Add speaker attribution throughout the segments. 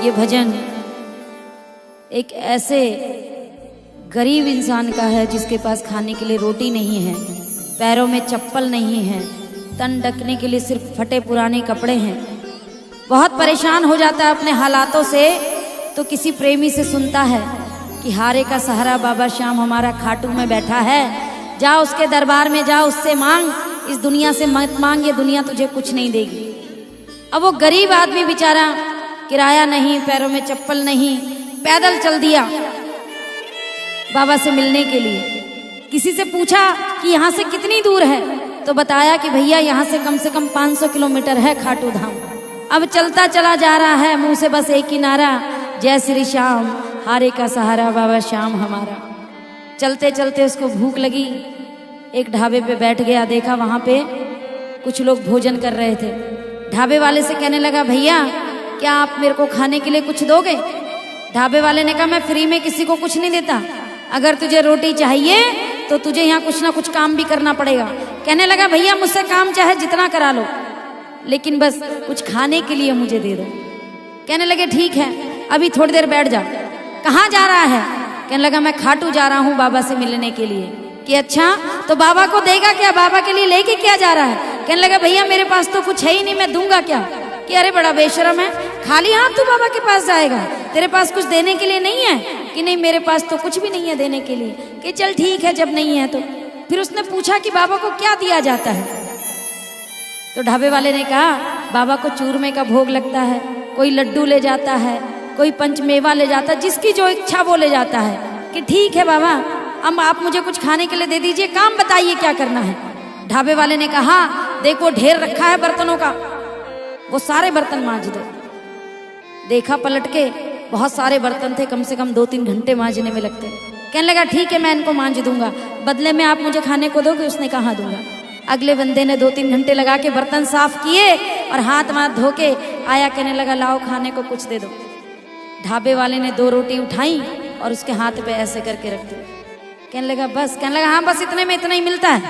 Speaker 1: ये भजन एक ऐसे गरीब इंसान का है जिसके पास खाने के लिए रोटी नहीं है, पैरों में चप्पल नहीं है, तन ढकने के लिए सिर्फ फटे पुराने कपड़े हैं। बहुत परेशान हो जाता है अपने हालातों से, तो किसी प्रेमी से सुनता है कि हारे का सहारा बाबा श्याम हमारा खाटू में बैठा है, जा उसके दरबार में जा, उससे मांग, इस दुनिया से मत मांग, ये दुनिया तुझे कुछ नहीं देगी। अब वो गरीब आदमी बेचारा, किराया नहीं, पैरों में चप्पल नहीं, पैदल चल दिया बाबा से मिलने के लिए। किसी से पूछा कि यहाँ से कितनी दूर है, तो बताया कि भैया यहाँ से कम 500 किलोमीटर है खाटू धाम। अब चलता चला जा रहा है, मुंह से बस एक ही नारा, जय श्री श्याम, हारे का सहारा बाबा श्याम हमारा। चलते चलते उसको भूख लगी, एक ढाबे पे बैठ गया, देखा वहां पे कुछ लोग भोजन कर रहे थे। ढाबे वाले से कहने लगा, भैया क्या आप मेरे को खाने के लिए कुछ दोगे? ढाबे वाले ने कहा, मैं फ्री में किसी को कुछ नहीं देता, अगर तुझे रोटी चाहिए तो तुझे यहाँ कुछ ना कुछ काम भी करना पड़ेगा। कहने लगा, भैया मुझसे काम चाहे जितना करा लो, लेकिन बस कुछ खाने के लिए मुझे दे दो। कहने लगे, ठीक है, अभी थोड़ी देर बैठ जा। कहाँ जा रहा है? कहने लगा, मैं खाटू जा रहा हूँ बाबा से मिलने के लिए। कि अच्छा, तो बाबा को देगा क्या? बाबा के लिए लेके क्या जा रहा है? कहने लगा, भैया मेरे पास तो कुछ है ही नहीं, मैं दूंगा क्या? कि अरे बड़ा बेशरम है, खाली हाथ तू बाबा के पास जाएगा, तेरे पास कुछ देने के लिए नहीं है? कि नहीं, मेरे पास तो कुछ भी नहीं है देने के लिए। कि चल ठीक है, जब नहीं है तो। फिर उसने पूछा कि बाबा को क्या दिया जाता है? तो ढाबे वाले ने कहा, बाबा को चूरमे का भोग लगता है, कोई लड्डू ले जाता है, कोई पंचमेवा ले जाता है, जिसकी जो इच्छा वो ले जाता है। कि ठीक है बाबा, अब आप मुझे कुछ खाने के लिए दे दीजिए, काम बताइए क्या करना है? ढाबे वाले ने कहा, देखो ढेर रखा है बर्तनों का, वो सारे बर्तन मांज दो। देखा पलट के, बहुत सारे बर्तन थे, कम से कम 2-3 घंटे मांजने में लगते। कहने लगा, ठीक है मैं इनको मांज दूंगा, बदले में आप मुझे खाने को दोगे? उसने कहा, दूंगा। अगले बंदे ने 2-3 घंटे लगा के बर्तन साफ किए और हाथ धो के आया, कहने लगा, लाओ खाने को कुछ दे दो। ढाबे वाले ने 2 रोटी उठाई और उसके हाथ पे ऐसे करके रख दी। कहने लगा, बस? कहने लगा, हाँ बस इतने में इतना ही मिलता है,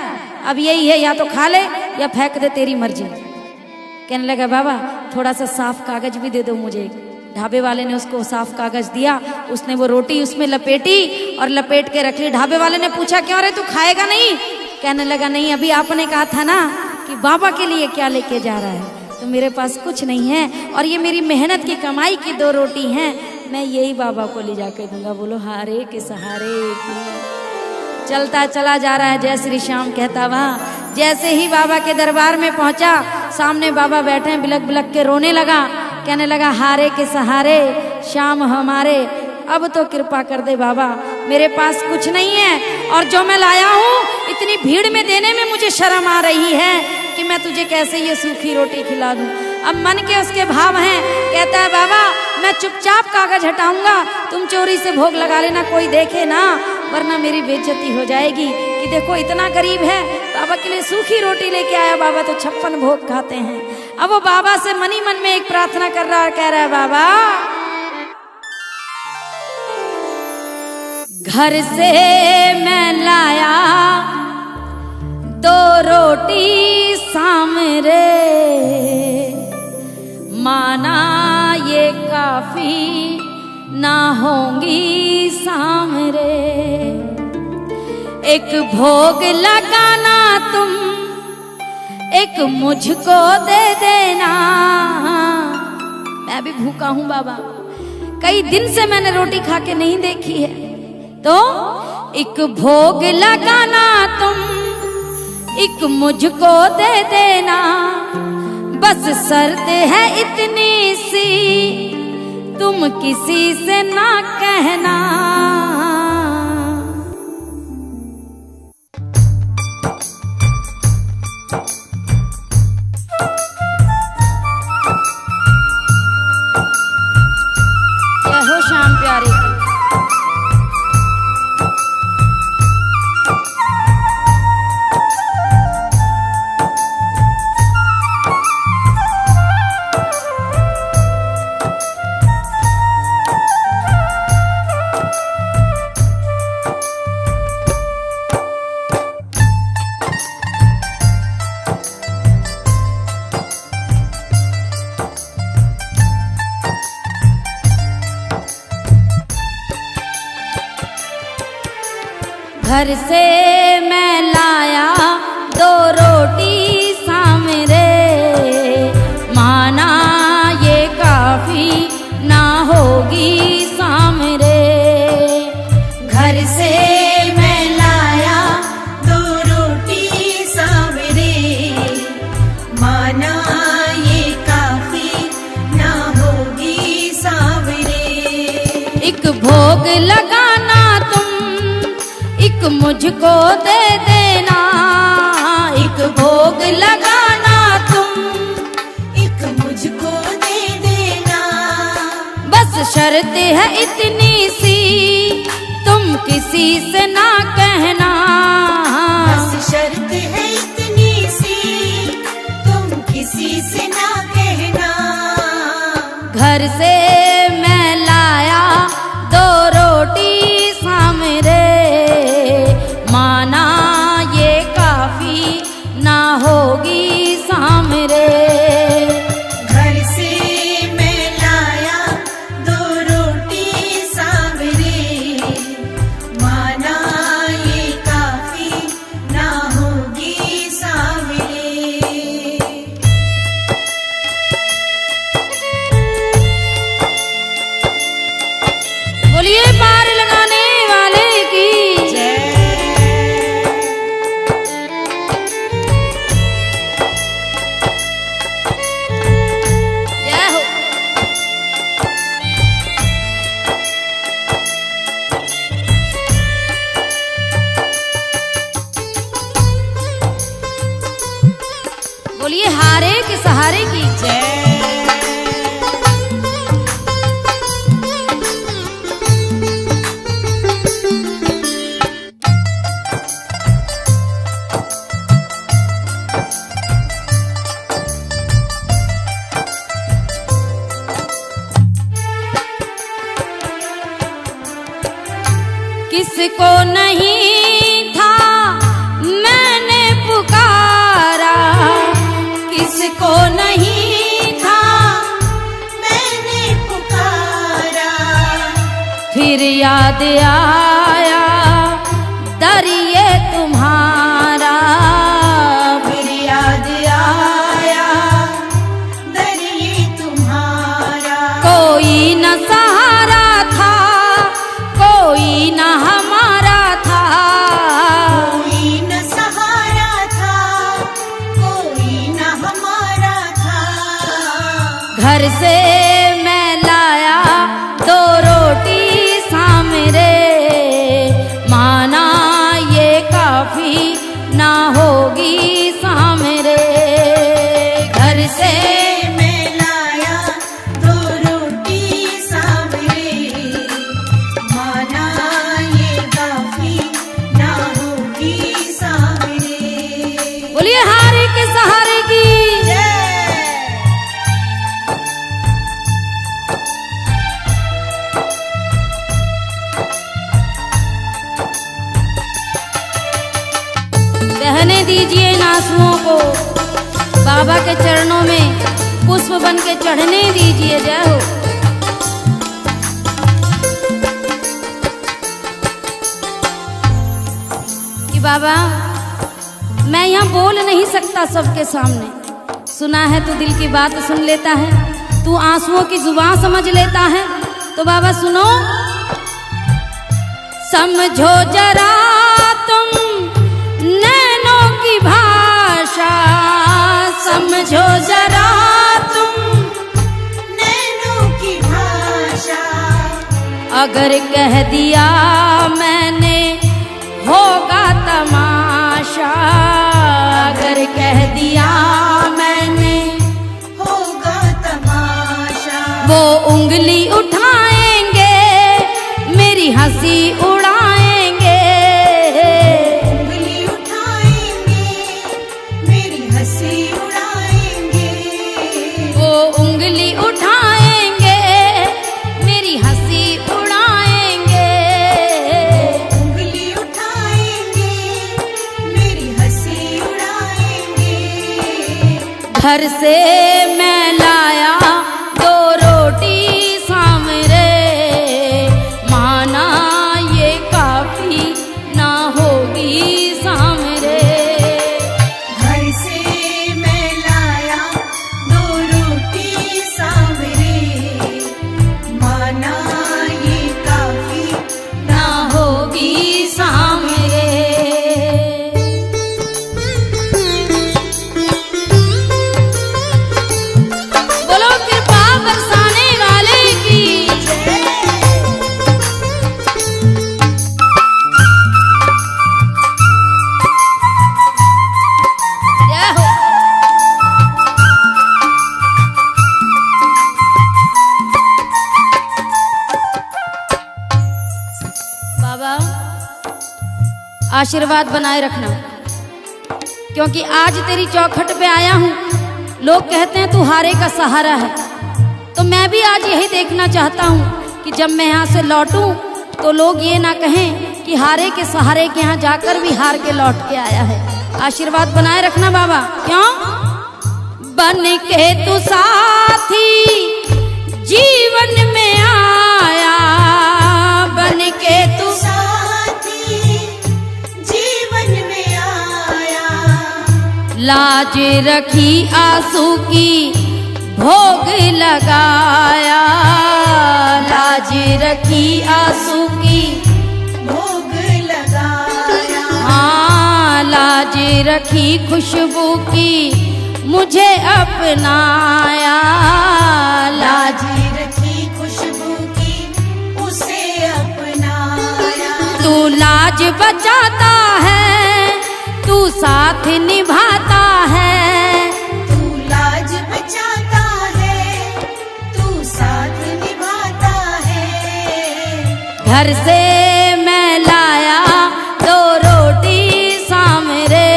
Speaker 1: अब यही है, या तो खा ले या फेंक दे, तेरी मर्जी। कहने लगा, बाबा थोड़ा सा साफ कागज भी दे दो मुझे। ढाबे वाले ने उसको साफ कागज दिया, उसने वो रोटी उसमें लपेटी और लपेट के रख ली। ढाबे वाले ने पूछा, क्यों रे तू खाएगा नहीं? कहने लगा, नहीं, अभी आपने कहा था ना कि बाबा के लिए क्या लेके जा रहा है, तो मेरे पास कुछ नहीं है, और ये मेरी मेहनत की कमाई की 2 रोटी हैं, मैं यही बाबा को ले जाकर दूंगा। बोलो हारे के सहारे की। चलता चला जा रहा है, जय श्री श्याम कहता वहाँ। जैसे ही बाबा के दरबार में पहुंचा, सामने बाबा बैठे हैं, बिलक बिलक के रोने लगा। कहने लगा, हारे के सहारे श्याम हमारे, अब तो कृपा कर दे बाबा, मेरे पास कुछ नहीं है, और जो मैं लाया हूँ इतनी भीड़ में देने में मुझे शर्म आ रही है कि मैं तुझे कैसे ये सूखी रोटी खिला दूं। अब मन के उसके भाव हैं, कहता है, बाबा मैं चुपचाप कागज हटाऊंगा, तुम चोरी से भोग लगा लेना, कोई देखे ना, वरना मेरी बेइज्जती हो जाएगी। कि देखो इतना गरीब है, बाबा के लिए सूखी रोटी लेके आया, बाबा तो 56 भोग खाते हैं। अब वो बाबा से मन ही मन में एक प्रार्थना कर रहा है, कह रहा है, बाबा घर से मैं लाया 2 रोटी सामरे, माना ये काफी ना होंगी सामरे, एक भोग लगाना तुम, एक मुझको दे देना, मैं भी भूखा हूं बाबा, कई दिन से मैंने रोटी खा के नहीं देखी है, तो एक भोग लगाना तुम, एक मुझको दे देना, बस शर्त है इतनी सी, तुम किसी से ना कहना। जय हो श्याम प्यारे की। घर से मैं लाया 2 रोटी सामरे, माना ये काफी ना होगी सामरे।
Speaker 2: घर से मैं लाया 2 रोटी सामरे, माना ये काफी ना होगी सामरे।
Speaker 1: एक भोग लगाना तुम, एक मुझको दे देना। एक भोग लगाना तुम,
Speaker 2: एक मुझको दे देना।
Speaker 1: बस शर्त है इतनी सी, तुम किसी से ना कहना।
Speaker 2: बस शर्त है इतनी सी, तुम किसी से ना कहना।
Speaker 1: घर से मैं लाया 2 रोटी सामरे, माना ये काफी ना होगी सामरे।
Speaker 2: घर से मैं लाया 2 रोटी सामरे, माना ये काफी ना होगी सामरे।
Speaker 1: बोलिए पार लगाने वाले की
Speaker 2: जय।
Speaker 1: जय हो। बोलिए हारे के सहारे की
Speaker 2: जय।
Speaker 1: किसको नहीं था मैंने पुकारा, किसको नहीं था
Speaker 2: मैंने पुकारा।
Speaker 1: फिर याद आया दर ये तुम्हारा।
Speaker 2: फिर याद आया दर ये तुम्हारा।
Speaker 1: कोई न सहारा था, कोई न हमारा था।
Speaker 2: कोई न सहारा था, कोई न हमारा था।
Speaker 1: घर से मैं लाया 2 रोटी सामरे, माना ये काफी ना होगी सामरे। घर से
Speaker 2: मैं लाया 2 रोटी सामरे, माना ये काफी ना होगी सामरे।
Speaker 1: बोलिए हारे के सहारे की
Speaker 2: जय।
Speaker 1: बहने दीजिए इन आंसुओं को, बाबा के चरणों में पुष्प बन के चढ़ने दीजिए। जय हो। कि बाबा मैं यहाँ बोल नहीं सकता सबके सामने, सुना है तू दिल की बात सुन लेता है, तू आंसुओं की जुबान समझ लेता है। तो बाबा सुनो, समझो जरा तुम नैनों की भाषा, समझो जरा तुम
Speaker 2: नैनों की भाषा।
Speaker 1: अगर कह दिया मैंने होगा तमाशा। अगर कह दिया मैंने
Speaker 2: होगा तमाशा।
Speaker 1: वो उंगली उठाएंगे मेरी हंसी उड़ाएंगे।
Speaker 2: उंगली उठाएंगे मेरी हंसी उड़ाएंगे।
Speaker 1: वो उंगली उठाएंगे मेरी हंसी उड़ाएंगे।
Speaker 2: उंगली उठाएंगे मेरी हंसी उड़ाएंगे।
Speaker 1: घर से मैं लाया 2 रोटी सामरे, माना ये काफी ना हो आशीर्वाद बनाए रखना, क्योंकि आज तेरी चौखट पे आया हूँ। लोग कहते हैं तू हारे का सहारा है, तो मैं भी आज यही देखना चाहता हूँ कि जब मैं यहाँ से लौटूं तो लोग ये ना कहें कि हारे के सहारे के यहाँ जाकर भी हार के लौट के आया है। आशीर्वाद बनाए रखना बाबा। क्यों? बन के तू साथी जीवन में आया, बन के तू
Speaker 2: साथी जीवन में आया,
Speaker 1: लाज रखी आंसू की भोग लगाया, लाज रखी आंसू की
Speaker 2: भोग लगाया,
Speaker 1: हाँ लाज रखी खुशबू की मुझे अपनाया, लाज
Speaker 2: रखी खुशबू की उसे अपनाया।
Speaker 1: तू लाज बचाता है, तू साथ निभाता है,
Speaker 2: तू लाज बचाता है, तू साथ निभाता है।
Speaker 1: घर से मैं लाया 2 रोटी सामरे,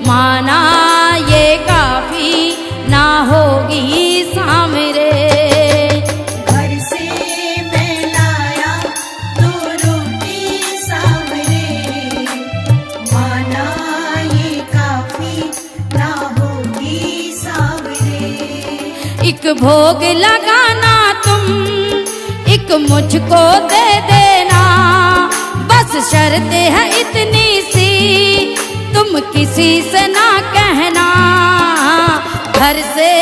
Speaker 1: माना ये काफी ना होगी सामरे।
Speaker 2: घर से मैं लाया 2 रोटी सामरे, माना ये काफी ना होगी सामरे।
Speaker 1: एक भोग लगाना तुम, एक मुझको दे देना, बस शर्त है इतनी सी, तुम किसी से ना कहना। घर से